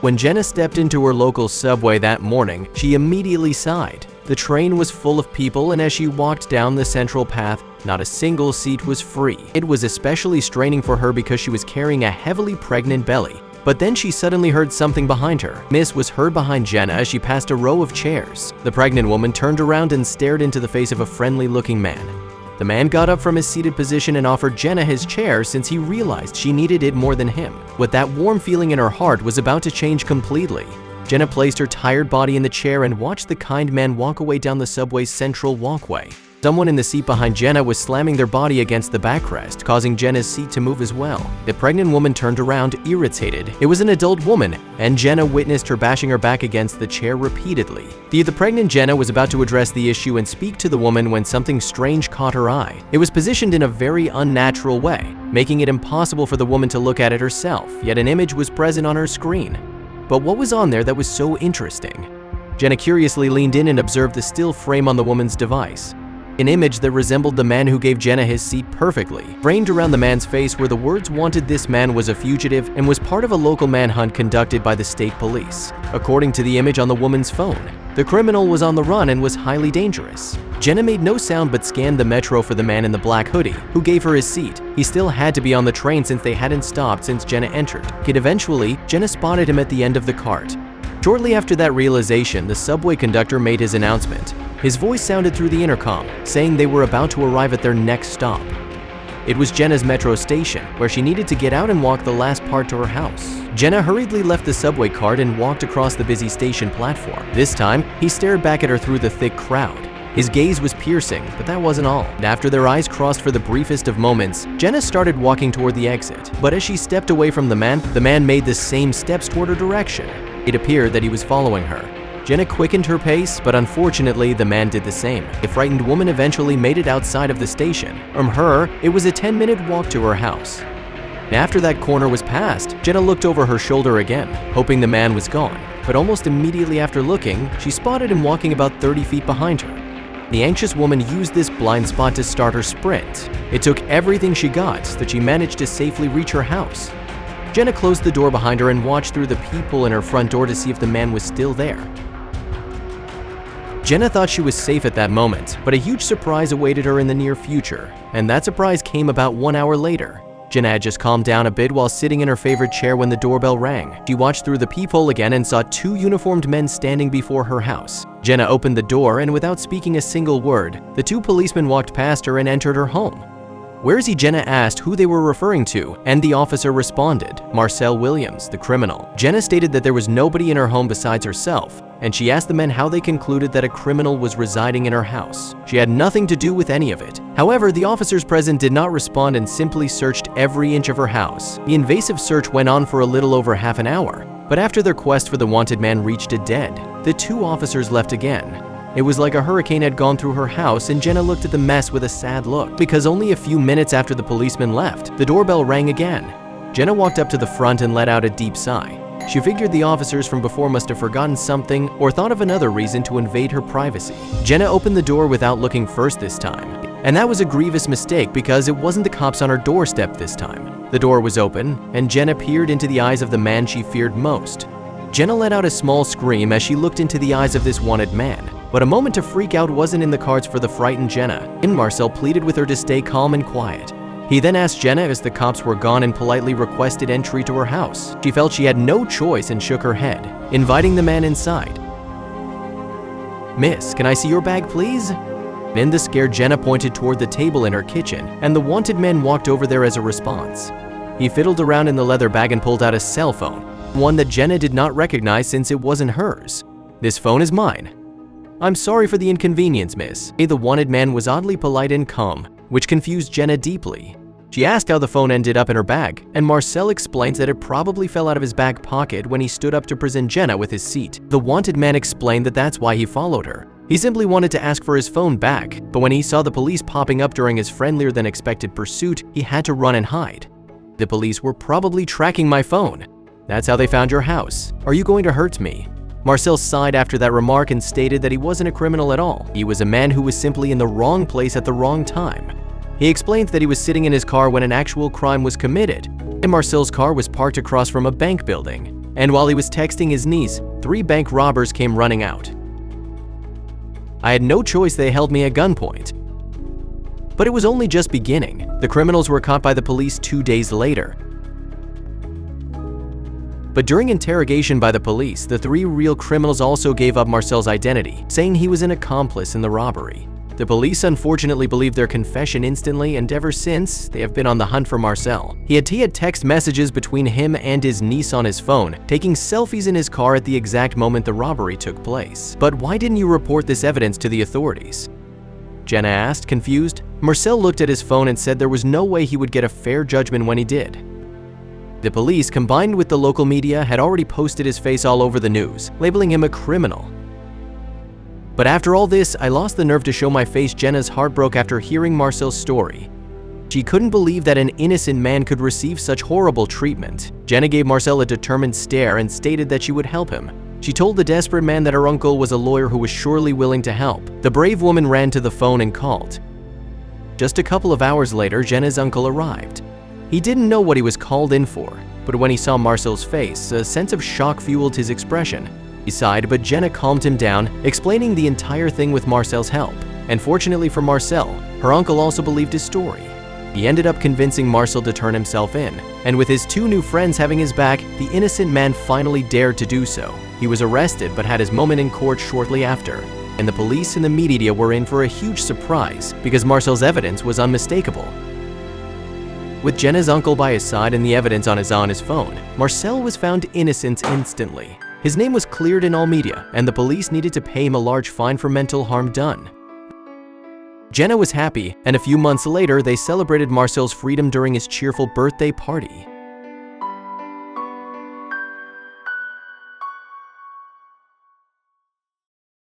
When Jenna stepped into her local subway that morning, she immediately sighed. The train was full of people, and as she walked down the central path, not a single seat was free. It was especially straining for her because she was carrying a heavily pregnant belly. But then she suddenly heard something behind her. Miss was heard behind Jenna as she passed a row of chairs. The pregnant woman turned around and stared into the face of a friendly-looking man. The man got up from his seated position and offered Jenna his chair since he realized she needed it more than him. What that warm feeling in her heart was about to change completely. Jenna placed her tired body in the chair and watched the kind man walk away down the subway's central walkway. Someone in the seat behind Jenna was slamming their body against the backrest, causing Jenna's seat to move as well. The pregnant woman turned around, irritated. It was an adult woman, and Jenna witnessed her bashing her back against the chair repeatedly. The pregnant Jenna was about to address the issue and speak to the woman when something strange caught her eye. It was positioned in a very unnatural way, making it impossible for the woman to look at it herself, yet an image was present on her screen. But what was on there that was so interesting? Jenna curiously leaned in and observed the still frame on the woman's device. An image that resembled the man who gave Jenna his seat perfectly. Framed around the man's face were the words "Wanted, this man was a fugitive" and was part of a local manhunt conducted by the state police. According to the image on the woman's phone, the criminal was on the run and was highly dangerous. Jenna made no sound but scanned the metro for the man in the black hoodie, who gave her his seat. He still had to be on the train since they hadn't stopped since Jenna entered. Yet eventually, Jenna spotted him at the end of the cart. Shortly after that realization, the subway conductor made his announcement. His voice sounded through the intercom, saying they were about to arrive at their next stop. It was Jenna's metro station, where she needed to get out and walk the last part to her house. Jenna hurriedly left the subway cart and walked across the busy station platform. This time, he stared back at her through the thick crowd. His gaze was piercing, but that wasn't all. After their eyes crossed for the briefest of moments, Jenna started walking toward the exit. But as she stepped away from the man made the same steps toward her direction. It appeared that he was following her. Jenna quickened her pace, but unfortunately, the man did the same. The frightened woman eventually made it outside of the station. From her, it was a 10-minute walk to her house. After that corner was passed, Jenna looked over her shoulder again, hoping the man was gone. But almost immediately after looking, she spotted him walking about 30 feet behind her. The anxious woman used this blind spot to start her sprint. It took everything she got that she managed to safely reach her house. Jenna closed the door behind her and watched through the peephole in her front door to see if the man was still there. Jenna thought she was safe at that moment, but a huge surprise awaited her in the near future, and that surprise came about 1 hour later. Jenna had just calmed down a bit while sitting in her favorite chair when the doorbell rang. She watched through the peephole again and saw 2 uniformed men standing before her house. Jenna opened the door, and without speaking a single word, the 2 policemen walked past her and entered her home. "Where is he?" Jenna asked who they were referring to, and the officer responded, Marcel Williams, the criminal. Jenna stated that there was nobody in her home besides herself, and she asked the men how they concluded that a criminal was residing in her house. She had nothing to do with any of it. However, the officers present did not respond and simply searched every inch of her house. The invasive search went on for a little over half an hour, but after their quest for the wanted man reached a dead, the 2 officers left again. It was like a hurricane had gone through her house, and Jenna looked at the mess with a sad look. Because only a few minutes after the policeman left, the doorbell rang again. Jenna walked up to the front and let out a deep sigh. She figured the officers from before must have forgotten something or thought of another reason to invade her privacy. Jenna opened the door without looking first this time. And that was a grievous mistake because it wasn't the cops on her doorstep this time. The door was open, and Jenna peered into the eyes of the man she feared most. Jenna let out a small scream as she looked into the eyes of this wanted man. But a moment to freak out wasn't in the cards for the frightened Jenna, and Marcel pleaded with her to stay calm and quiet. He then asked Jenna as the cops were gone and politely requested entry to her house. She felt she had no choice and shook her head, inviting the man inside. "Miss, can I see your bag, please?" Then the scared Jenna pointed toward the table in her kitchen, and the wanted man walked over there as a response. He fiddled around in the leather bag and pulled out a cell phone, one that Jenna did not recognize since it wasn't hers. "This phone is mine." "I'm sorry for the inconvenience, miss." The wanted man was oddly polite and calm, which confused Jenna deeply. She asked how the phone ended up in her bag, and Marcel explains that it probably fell out of his back pocket when he stood up to present Jenna with his seat. The wanted man explained that that's why he followed her. He simply wanted to ask for his phone back, but when he saw the police popping up during his friendlier than expected pursuit, he had to run and hide. "The police were probably tracking my phone. That's how they found your house. Are you going to hurt me?" Marcel sighed after that remark and stated that he wasn't a criminal at all. He was a man who was simply in the wrong place at the wrong time. He explained that he was sitting in his car when an actual crime was committed, and Marcel's car was parked across from a bank building. and while he was texting his niece, 3 bank robbers came running out. I had no choice, they held me at gunpoint. But it was only just beginning. The criminals were caught by the police 2 days later. But during interrogation by the police, the 3 real criminals also gave up Marcel's identity, saying he was an accomplice in the robbery. The police unfortunately believed their confession instantly, and ever since, they have been on the hunt for Marcel. He had text messages between him and his niece on his phone, taking selfies in his car at the exact moment the robbery took place. But why didn't you report this evidence to the authorities? Jenna asked, confused. Marcel looked at his phone and said there was no way he would get a fair judgment when he did. The police, combined with the local media, had already posted his face all over the news, labeling him a criminal. But after all this, I lost the nerve to show my face. Jenna's heart broke after hearing Marcel's story. She couldn't believe that an innocent man could receive such horrible treatment. Jenna gave Marcel a determined stare and stated that she would help him. She told the desperate man that her uncle was a lawyer who was surely willing to help. The brave woman ran to the phone and called. Just a couple of hours later, Jenna's uncle arrived. He didn't know what he was called in for, but when he saw Marcel's face, a sense of shock fueled his expression. He sighed, but Jenna calmed him down, explaining the entire thing with Marcel's help. And fortunately for Marcel, her uncle also believed his story. He ended up convincing Marcel to turn himself in, and with his 2 new friends having his back, the innocent man finally dared to do so. He was arrested but had his moment in court shortly after, and the police and the media were in for a huge surprise because Marcel's evidence was unmistakable. With Jenna's uncle by his side and the evidence on his phone, Marcel was found innocent instantly. His name was cleared in all media, and the police needed to pay him a large fine for mental harm done. Jenna was happy, and a few months later, they celebrated Marcel's freedom during his cheerful birthday party.